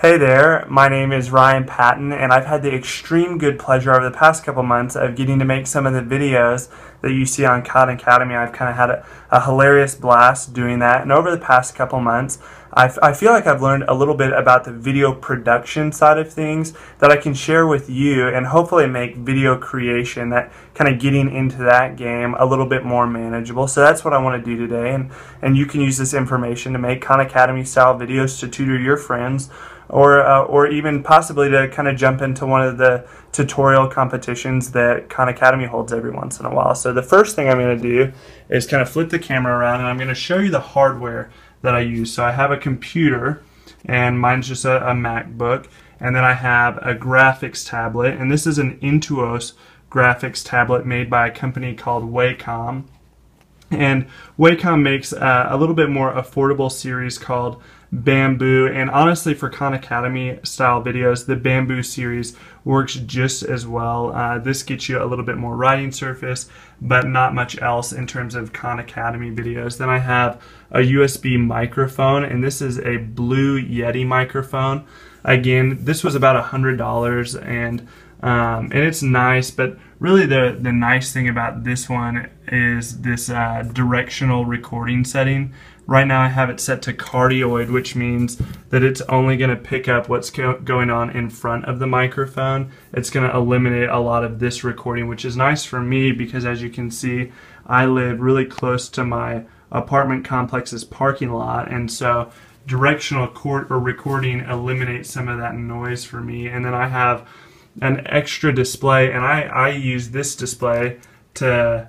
Hey there, my name is Ryan Patton, and I've had the extreme good pleasure over the past couple months of getting to make some of the videos that you see on Khan Academy. I've kind of had a hilarious blast doing that, and over the past couple months, I feel like I've learned a little bit about the video production side of things that I can share with you and hopefully make video creation, that kind of getting into that game, a little bit more manageable. So that's what I want to do today, and you can use this information to make Khan Academy style videos to tutor your friends, or even possibly to kind of jump into one of the tutorial competitions that Khan Academy holds every once in a while. So the first thing I'm going to do is kind of flip the camera around, and I'm going to show you the hardware that I use. So I have a computer, and mine's just a MacBook, and then I have a graphics tablet, and this is an Intuos graphics tablet made by a company called Wacom. And Wacom makes a little bit more affordable series called Bamboo, and honestly for Khan Academy style videos, the Bamboo series works just as well. This gets you a little bit more writing surface, but not much else in terms of Khan Academy videos. Then I have a USB microphone, and this is a Blue Yeti microphone. Again, this was about $100, and it's nice, but really the nice thing about this one is this directional recording setting. Right now I have it set to cardioid, which means that it's only going to pick up what's going on in front of the microphone. It's going to eliminate a lot of this recording, which is nice for me because, as you can see, I live really close to my apartment complex's parking lot, and so directional recording eliminates some of that noise for me. And then I have an extra display, and I use this display to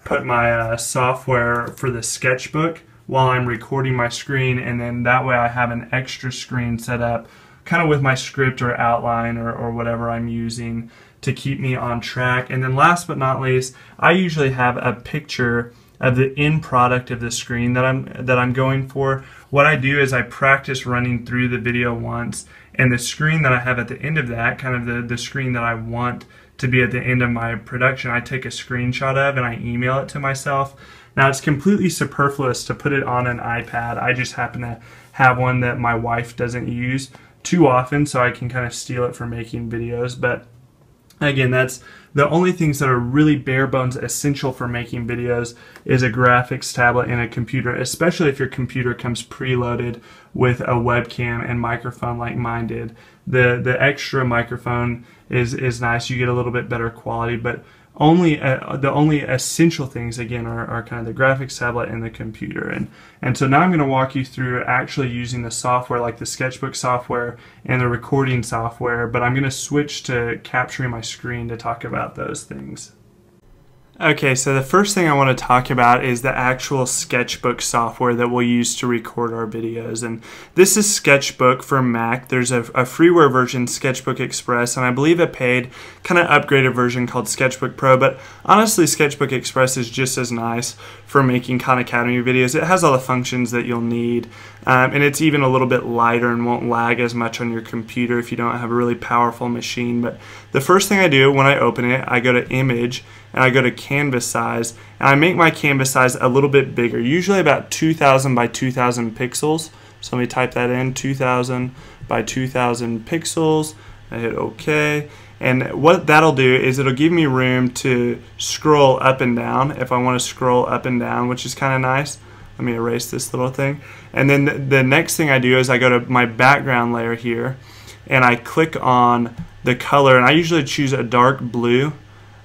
put my software for the sketchbook while I'm recording my screen, and then that way I have an extra screen set up kind of with my script or outline or whatever I'm using to keep me on track. And then last but not least, I usually have a picture of the end product of the screen that I'm going for. What I do is I practice running through the video once, and the screen that I have at the end of that, kind of the screen that I want to be at the end of my production, I take a screenshot of and I email it to myself. Now, it's completely superfluous to put it on an iPad. I just happen to have one that my wife doesn't use too often, so I can kind of steal it for making videos. But again, that's the only things that are really bare bones essential for making videos is a graphics tablet and a computer, especially if your computer comes preloaded with a webcam and microphone like mine did. The extra microphone is nice. You get a little bit better quality, but the only essential things again are kind of the graphics tablet and the computer. And so now I'm going to walk you through actually using the software, like the sketchbook software and the recording software, but I'm going to switch to capturing my screen to talk about those things. Okay, so the first thing I want to talk about is the actual sketchbook software that we'll use to record our videos. And this is Sketchbook for Mac. There's a freeware version, Sketchbook Express, and I believe a paid kind of upgraded version called Sketchbook Pro. But honestly, Sketchbook Express is just as nice for making Khan Academy videos. It has all the functions that you'll need, and it's even a little bit lighter and won't lag as much on your computer if you don't have a really powerful machine. But the first thing I do when I open it, I go to Image, and I go to canvas size, and I make my canvas size a little bit bigger, usually about 2000 by 2000 pixels. So let me type that in, 2000 by 2000 pixels. I hit OK, and what that'll do is it'll give me room to scroll up and down if I want to scroll up and down, which is kind of nice. Let me erase this little thing. And then the next thing I do is I go to my background layer here, and I click on the color, and I usually choose a dark blue,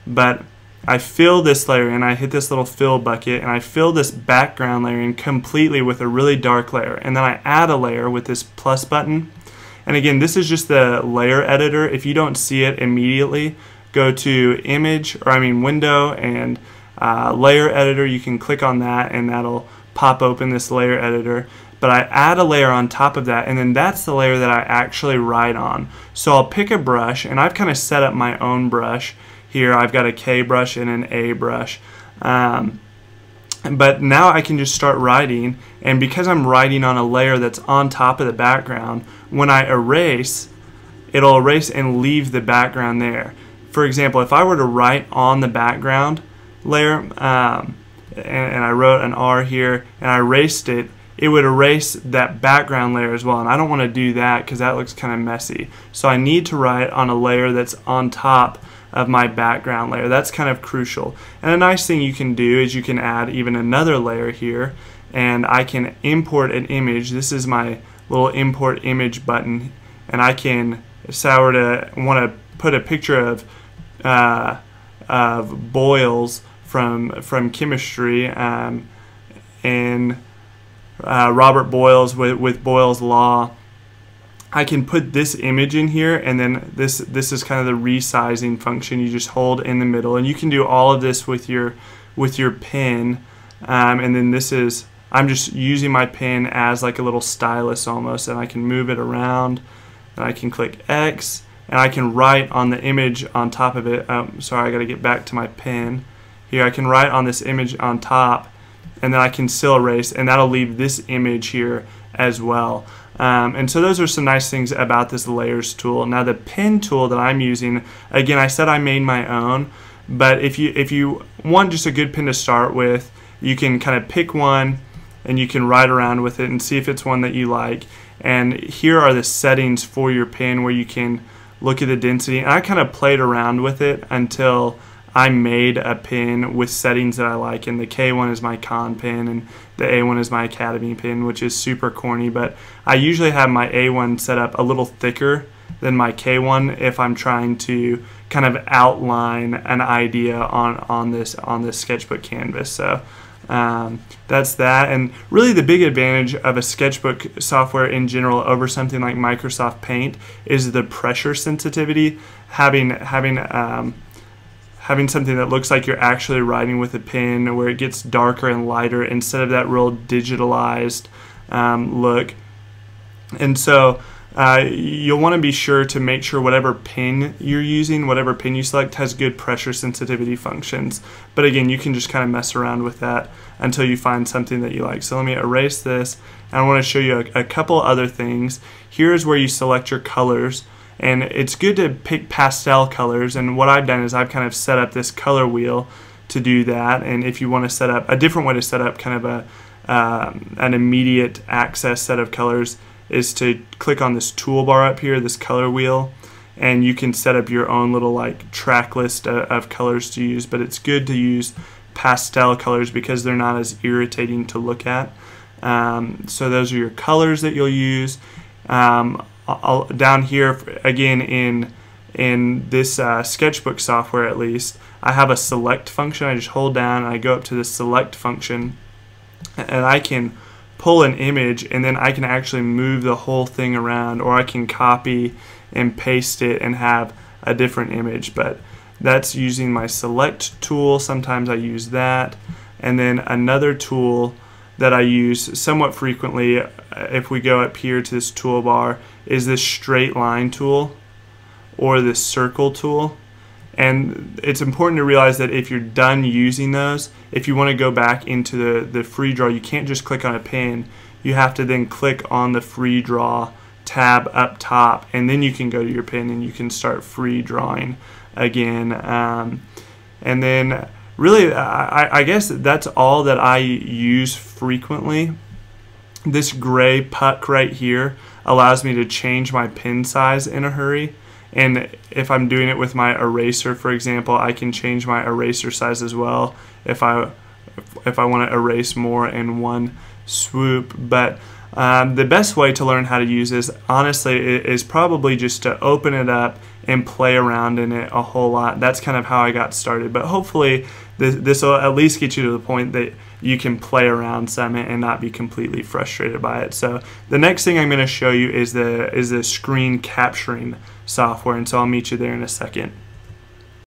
but I fill this layer in, I hit this little fill bucket, and I fill this background layer in completely with a really dark layer. And then I add a layer with this plus button. And again, this is just the layer editor. If you don't see it immediately, go to Window and Layer Editor. You can click on that, and that'll pop open this layer editor. But I add a layer on top of that, and then that's the layer that I actually write on. So I'll pick a brush, and I've kind of set up my own brush. Here I've got a K brush and an A brush, but now I can just start writing, and because I'm writing on a layer that's on top of the background, when I erase, it'll erase and leave the background there. For example, if I were to write on the background layer, and I wrote an R here and I erased it, it would erase that background layer as well, and I don't want to do that because that looks kind of messy. So I need to write on a layer that's on top of my background layer. That's kind of crucial. And a nice thing you can do is you can add even another layer here, and I can import an image. This is my little import image button, and I can, if I were to want to put a picture of Boyle's from chemistry, and Robert Boyle's with Boyle's law, I can put this image in here, and then this is kind of the resizing function. You just hold in the middle, and you can do all of this with your pen, and then this is, I'm just using my pen as like a little stylus almost, and I can move it around, and I can click X, and I can write on the image on top of it. Sorry, I got to get back to my pen. Here I can write on this image on top, and then I can still erase, and that'll leave this image here as well. And so those are some nice things about this layers tool. Now the pen tool that I'm using, again, I said I made my own, but if you want just a good pen to start with, you can kind of pick one and you can write around with it and see if it's one that you like. And here are the settings for your pen where you can look at the density. And I kind of played around with it until I made a pen with settings that I like, and the K1 is my con pen and the A1 is my Academy pen, which is super corny, but I usually have my A1 set up a little thicker than my K1 if I'm trying to kind of outline an idea on this sketchbook canvas. So that's that. And really the big advantage of a sketchbook software in general over something like Microsoft Paint is the pressure sensitivity. Having something that looks like you're actually writing with a pen, where it gets darker and lighter instead of that real digitalized look. And so you'll want to be sure to make sure whatever pen you're using, whatever pen you select, has good pressure sensitivity functions. But again, you can just kind of mess around with that until you find something that you like. So let me erase this, and I want to show you a couple other things. Here's where you select your colors. And it's good to pick pastel colors, and what I've done is I've kind of set up this color wheel to do that. And if you want to set up a different way to set up kind of an immediate access set of colors is to click on this toolbar up here, this color wheel, and you can set up your own little like track list of colors to use. But it's good to use pastel colors because they're not as irritating to look at. So those are your colors that you'll use. Down here again in this sketchbook software, at least, I have a select function. I just hold down and I go up to the select function, and I can pull an image, and then I can actually move the whole thing around, or I can copy and paste it and have a different image. But that's using my select tool. Sometimes I use that. And then another tool that I use somewhat frequently, if we go up here to this toolbar, is this straight line tool or this circle tool. And it's important to realize that if you're done using those, if you want to go back into the free draw, you can't just click on a pen. You have to then click on the free draw tab up top, and then you can go to your pen and you can start free drawing again. And then really, I guess that's all that I use frequently. This gray puck right here allows me to change my pen size in a hurry. And if I'm doing it with my eraser, for example, I can change my eraser size as well if I want to erase more in one swoop. But the best way to learn how to use this, honestly, is probably just to open it up and play around in it a whole lot. That's kind of how I got started. But hopefully this will at least get you to the point that you can play around some and not be completely frustrated by it. So the next thing I'm going to show you is the screen capturing software, and so I'll meet you there in a second.